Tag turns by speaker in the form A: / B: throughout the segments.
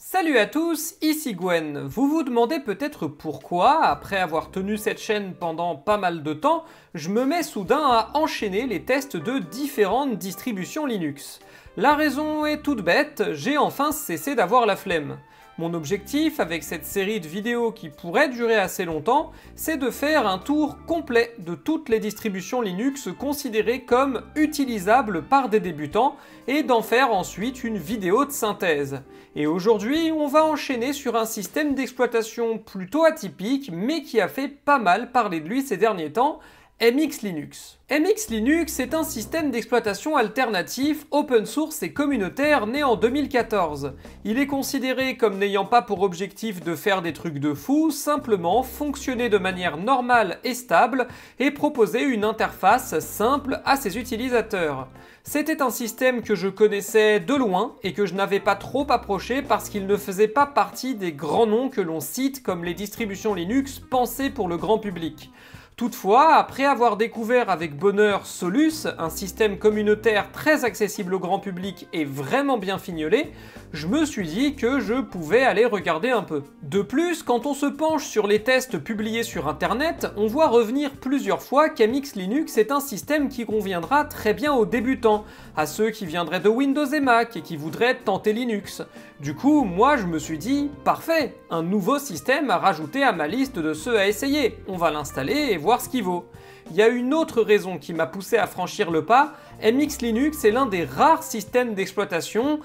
A: Salut à tous, ici Gwen. Vous vous demandez peut-être pourquoi, après avoir tenu cette chaîne pendant pas mal de temps, je me mets soudain à enchaîner les tests de différentes distributions Linux. La raison est toute bête, j'ai enfin cessé d'avoir la flemme. Mon objectif avec cette série de vidéos qui pourrait durer assez longtemps, c'est de faire un tour complet de toutes les distributions Linux considérées comme utilisables par des débutants et d'en faire ensuite une vidéo de synthèse. Et aujourd'hui, on va enchaîner sur un système d'exploitation plutôt atypique mais qui a fait pas mal parler de lui ces derniers temps, MX Linux. MX Linux est un système d'exploitation alternatif, open source et communautaire né en 2014. Il est considéré comme n'ayant pas pour objectif de faire des trucs de fou, simplement fonctionner de manière normale et stable et proposer une interface simple à ses utilisateurs. C'était un système que je connaissais de loin et que je n'avais pas trop approché parce qu'il ne faisait pas partie des grands noms que l'on cite comme les distributions Linux pensées pour le grand public. Toutefois, après avoir découvert avec bonheur Solus, un système communautaire très accessible au grand public et vraiment bien fignolé, je me suis dit que je pouvais aller regarder un peu. De plus, quand on se penche sur les tests publiés sur internet, on voit revenir plusieurs fois qu'MX Linux est un système qui conviendra très bien aux débutants, à ceux qui viendraient de Windows et Mac et qui voudraient tenter Linux. Du coup, moi je me suis dit, parfait, un nouveau système à rajouter à ma liste de ceux à essayer, on va l'installer et voir ce qu'il vaut. Il y a une autre raison qui m'a poussé à franchir le pas, MX Linux est l'un des rares systèmes d'exploitation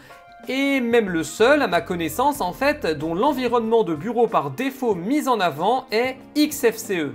A: et même le seul à ma connaissance en fait dont l'environnement de bureau par défaut mis en avant est XFCE.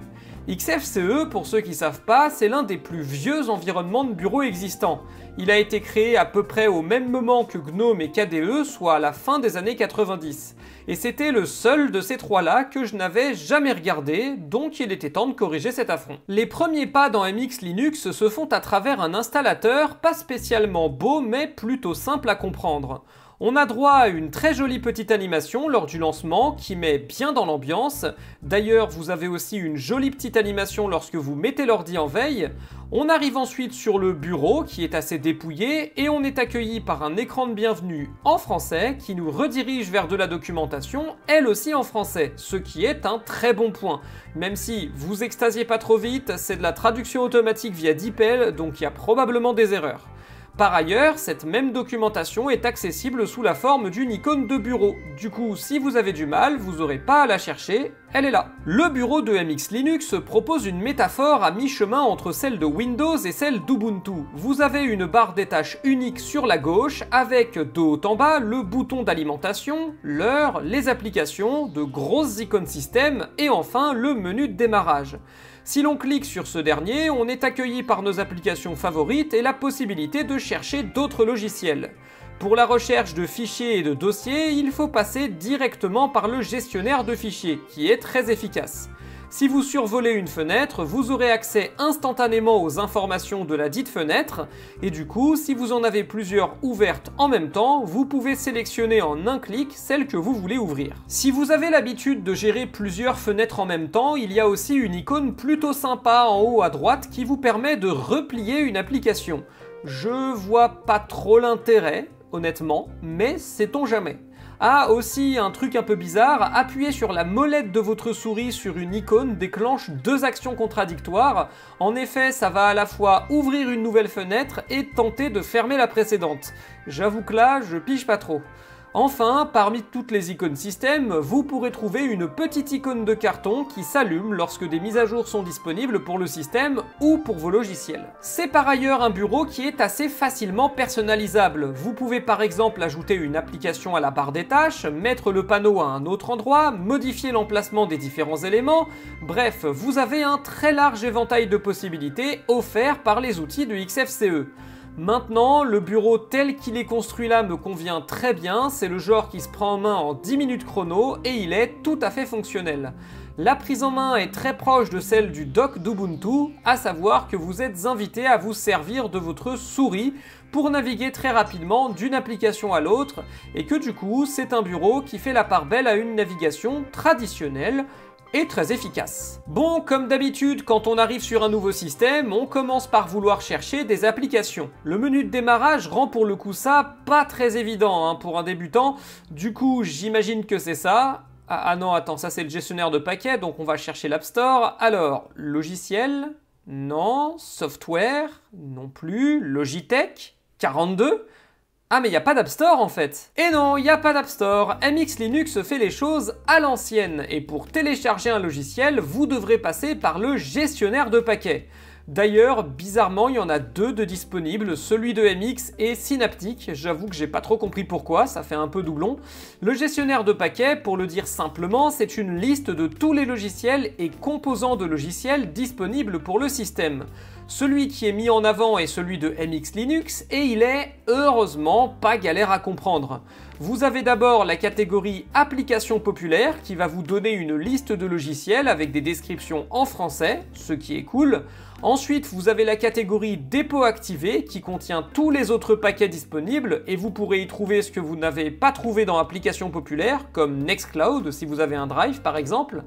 A: XFCE, pour ceux qui ne savent pas, c'est l'un des plus vieux environnements de bureau existants. Il a été créé à peu près au même moment que GNOME et KDE, soit à la fin des années 90. Et c'était le seul de ces trois-là que je n'avais jamais regardé, donc il était temps de corriger cet affront. Les premiers pas dans MX Linux se font à travers un installateur pas spécialement beau mais plutôt simple à comprendre. On a droit à une très jolie petite animation lors du lancement qui met bien dans l'ambiance. D'ailleurs, vous avez aussi une jolie petite animation lorsque vous mettez l'ordi en veille. On arrive ensuite sur le bureau qui est assez dépouillé et on est accueilli par un écran de bienvenue en français qui nous redirige vers de la documentation, elle aussi en français, ce qui est un très bon point. Même si vous extasiez pas trop vite, c'est de la traduction automatique via DeepL, donc il y a probablement des erreurs. Par ailleurs, cette même documentation est accessible sous la forme d'une icône de bureau. Du coup, si vous avez du mal, vous n'aurez pas à la chercher, elle est là. Le bureau de MX Linux propose une métaphore à mi-chemin entre celle de Windows et celle d'Ubuntu. Vous avez une barre des tâches unique sur la gauche avec de haut en bas le bouton d'alimentation, l'heure, les applications, de grosses icônes système et enfin le menu de démarrage. Si l'on clique sur ce dernier, on est accueilli par nos applications favorites et la possibilité de chercher d'autres logiciels. Pour la recherche de fichiers et de dossiers, il faut passer directement par le gestionnaire de fichiers, qui est très efficace. Si vous survolez une fenêtre, vous aurez accès instantanément aux informations de la dite fenêtre, et du coup, si vous en avez plusieurs ouvertes en même temps, vous pouvez sélectionner en un clic celle que vous voulez ouvrir. Si vous avez l'habitude de gérer plusieurs fenêtres en même temps, il y a aussi une icône plutôt sympa en haut à droite qui vous permet de replier une application. Je vois pas trop l'intérêt, honnêtement, mais sait-on jamais. Ah, aussi un truc un peu bizarre, appuyer sur la molette de votre souris sur une icône déclenche deux actions contradictoires. En effet, ça va à la fois ouvrir une nouvelle fenêtre et tenter de fermer la précédente. J'avoue que là, je pige pas trop. Enfin, parmi toutes les icônes système, vous pourrez trouver une petite icône de carton qui s'allume lorsque des mises à jour sont disponibles pour le système ou pour vos logiciels. C'est par ailleurs un bureau qui est assez facilement personnalisable. Vous pouvez par exemple ajouter une application à la barre des tâches, mettre le panneau à un autre endroit, modifier l'emplacement des différents éléments, bref, vous avez un très large éventail de possibilités offerts par les outils de XFCE. Maintenant, le bureau tel qu'il est construit là me convient très bien, c'est le genre qui se prend en main en 10 minutes chrono et il est tout à fait fonctionnel. La prise en main est très proche de celle du dock d'Ubuntu, à savoir que vous êtes invité à vous servir de votre souris pour naviguer très rapidement d'une application à l'autre et que du coup c'est un bureau qui fait la part belle à une navigation traditionnelle et très efficace. Bon, comme d'habitude, quand on arrive sur un nouveau système, on commence par vouloir chercher des applications. Le menu de démarrage rend pour le coup ça pas très évident pour un débutant, du coup j'imagine que c'est ça. Ah non, attends, ça c'est le gestionnaire de paquets, donc on va chercher l'App Store. Alors, logiciel, non, software, non plus, Logitech, 42. Ah mais il n'y a pas d'App Store en fait. Et non, il n'y a pas d'App Store. MX Linux fait les choses à l'ancienne. Et pour télécharger un logiciel, vous devrez passer par le gestionnaire de paquets. D'ailleurs, bizarrement, il y en a deux de disponibles, celui de MX et Synaptic. J'avoue que j'ai pas trop compris pourquoi, ça fait un peu doublon. Le gestionnaire de paquets, pour le dire simplement, c'est une liste de tous les logiciels et composants de logiciels disponibles pour le système. Celui qui est mis en avant est celui de MX Linux et il est, heureusement, pas galère à comprendre. Vous avez d'abord la catégorie Applications populaires qui va vous donner une liste de logiciels avec des descriptions en français, ce qui est cool. Ensuite, vous avez la catégorie Dépôt activé qui contient tous les autres paquets disponibles et vous pourrez y trouver ce que vous n'avez pas trouvé dans Applications populaires, comme Nextcloud si vous avez un Drive par exemple.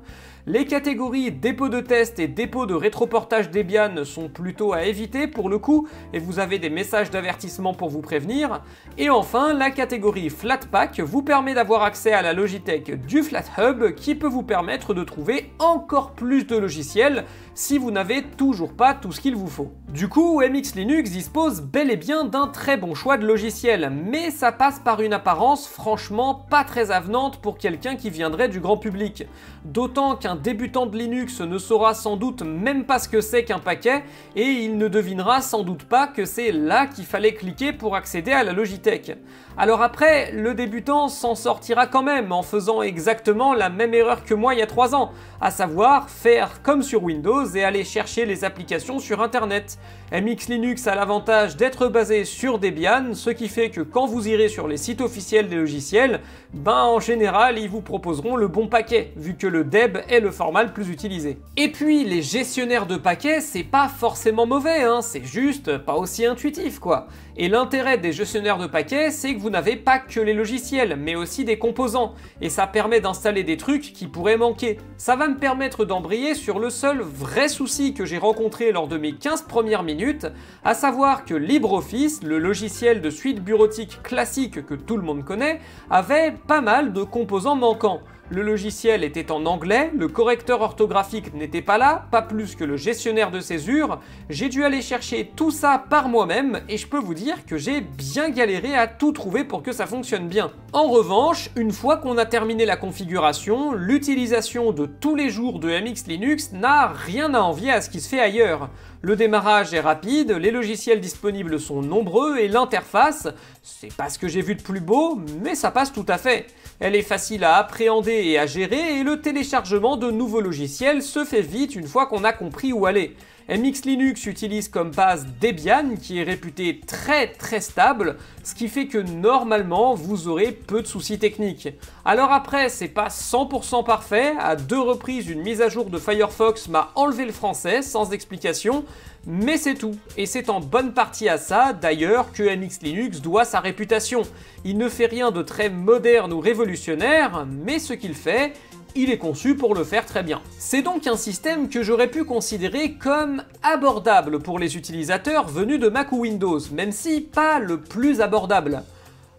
A: Les catégories dépôt de test et dépôt de rétroportage Debian sont plutôt à éviter pour le coup et vous avez des messages d'avertissement pour vous prévenir. Et enfin, la catégorie Flatpak vous permet d'avoir accès à la Logitech du FlatHub qui peut vous permettre de trouver encore plus de logiciels si vous n'avez toujours pas tout ce qu'il vous faut. Du coup, MX Linux dispose bel et bien d'un très bon choix de logiciels, mais ça passe par une apparence franchement pas très avenante pour quelqu'un qui viendrait du grand public. D'autant qu'un débutant de Linux ne saura sans doute même pas ce que c'est qu'un paquet et il ne devinera sans doute pas que c'est là qu'il fallait cliquer pour accéder à la Logitech. Alors après, le débutant s'en sortira quand même en faisant exactement la même erreur que moi il y a 3 ans, à savoir faire comme sur Windows et aller chercher les applications sur internet. MX Linux a l'avantage d'être basé sur Debian, ce qui fait que quand vous irez sur les sites officiels des logiciels, en général ils vous proposeront le bon paquet, vu que le Deb est le format le plus utilisé. Et puis les gestionnaires de paquets, c'est pas forcément mauvais, c'est juste pas aussi intuitif quoi. Et l'intérêt des gestionnaires de paquets, c'est que vous n'avez pas que les logiciels, mais aussi des composants, et ça permet d'installer des trucs qui pourraient manquer. Ça va me permettre d'embrayer sur le seul vrai souci que j'ai rencontré lors de mes 15 premières minutes, à savoir que LibreOffice, le logiciel de suite bureautique classique que tout le monde connaît, avait pas mal de composants manquants. Le logiciel était en anglais, le correcteur orthographique n'était pas là, pas plus que le gestionnaire de césure. J'ai dû aller chercher tout ça par moi-même et je peux vous dire que j'ai bien galéré à tout trouver pour que ça fonctionne bien. En revanche, une fois qu'on a terminé la configuration, l'utilisation de tous les jours de MX Linux n'a rien à envier à ce qui se fait ailleurs. Le démarrage est rapide, les logiciels disponibles sont nombreux et l'interface, c'est pas ce que j'ai vu de plus beau, mais ça passe tout à fait. Elle est facile à appréhender et à gérer et le téléchargement de nouveaux logiciels se fait vite une fois qu'on a compris où aller. MX Linux utilise comme base Debian qui est réputé très stable, ce qui fait que normalement vous aurez peu de soucis techniques. Alors après, c'est pas 100% parfait, à 2 reprises une mise à jour de Firefox m'a enlevé le français sans explication, mais c'est tout. Et c'est en bonne partie à ça d'ailleurs que MX Linux doit sa réputation. Il ne fait rien de très moderne ou révolutionnaire, mais ce qu'il fait, il est conçu pour le faire très bien. C'est donc un système que j'aurais pu considérer comme abordable pour les utilisateurs venus de Mac ou Windows, même si pas le plus abordable.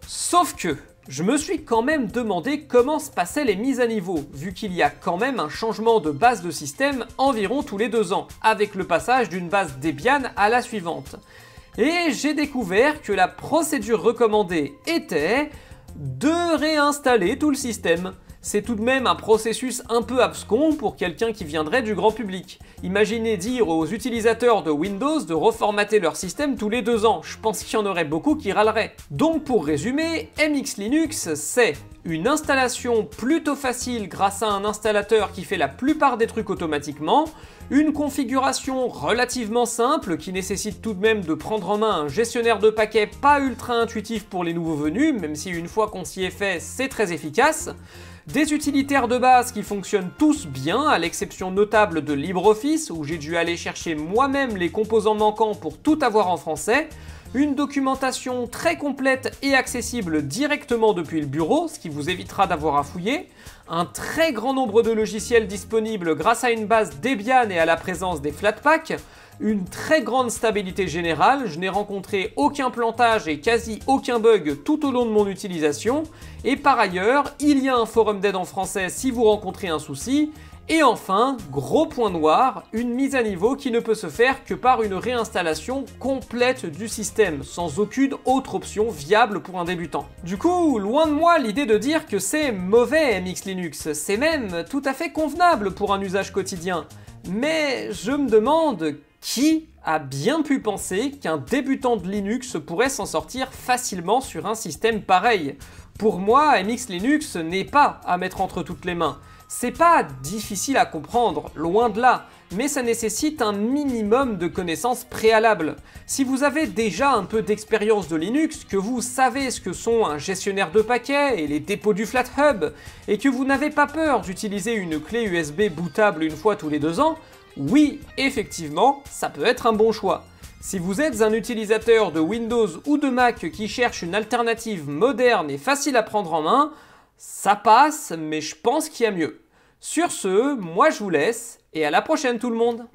A: Sauf que je me suis quand même demandé comment se passaient les mises à niveau, vu qu'il y a quand même un changement de base de système environ tous les 2 ans, avec le passage d'une base Debian à la suivante. Et j'ai découvert que la procédure recommandée était de réinstaller tout le système. C'est tout de même un processus un peu abscon pour quelqu'un qui viendrait du grand public. Imaginez dire aux utilisateurs de Windows de reformater leur système tous les 2 ans, je pense qu'il y en aurait beaucoup qui râleraient. Donc pour résumer, MX Linux c'est une installation plutôt facile grâce à un installateur qui fait la plupart des trucs automatiquement, une configuration relativement simple qui nécessite tout de même de prendre en main un gestionnaire de paquets pas ultra intuitif pour les nouveaux venus, même si une fois qu'on s'y est fait, c'est très efficace, des utilitaires de base qui fonctionnent tous bien, à l'exception notable de LibreOffice, où j'ai dû aller chercher moi-même les composants manquants pour tout avoir en français, une documentation très complète et accessible directement depuis le bureau, ce qui vous évitera d'avoir à fouiller, un très grand nombre de logiciels disponibles grâce à une base Debian et à la présence des Flatpak, une très grande stabilité générale, je n'ai rencontré aucun plantage et quasi aucun bug tout au long de mon utilisation, et par ailleurs, il y a un forum d'aide en français si vous rencontrez un souci, et enfin, gros point noir, une mise à niveau qui ne peut se faire que par une réinstallation complète du système, sans aucune autre option viable pour un débutant. Du coup, loin de moi l'idée de dire que c'est mauvais MX Linux, c'est même tout à fait convenable pour un usage quotidien. Mais je me demande, qui a bien pu penser qu'un débutant de Linux pourrait s'en sortir facilement sur un système pareil? Pour moi, MX Linux n'est pas à mettre entre toutes les mains. C'est pas difficile à comprendre, loin de là, mais ça nécessite un minimum de connaissances préalables. Si vous avez déjà un peu d'expérience de Linux, que vous savez ce que sont un gestionnaire de paquets et les dépôts du FlatHub, et que vous n'avez pas peur d'utiliser une clé USB bootable une fois tous les 2 ans, oui, effectivement, ça peut être un bon choix. Si vous êtes un utilisateur de Windows ou de Mac qui cherche une alternative moderne et facile à prendre en main, ça passe, mais je pense qu'il y a mieux. Sur ce, moi je vous laisse, et à la prochaine tout le monde!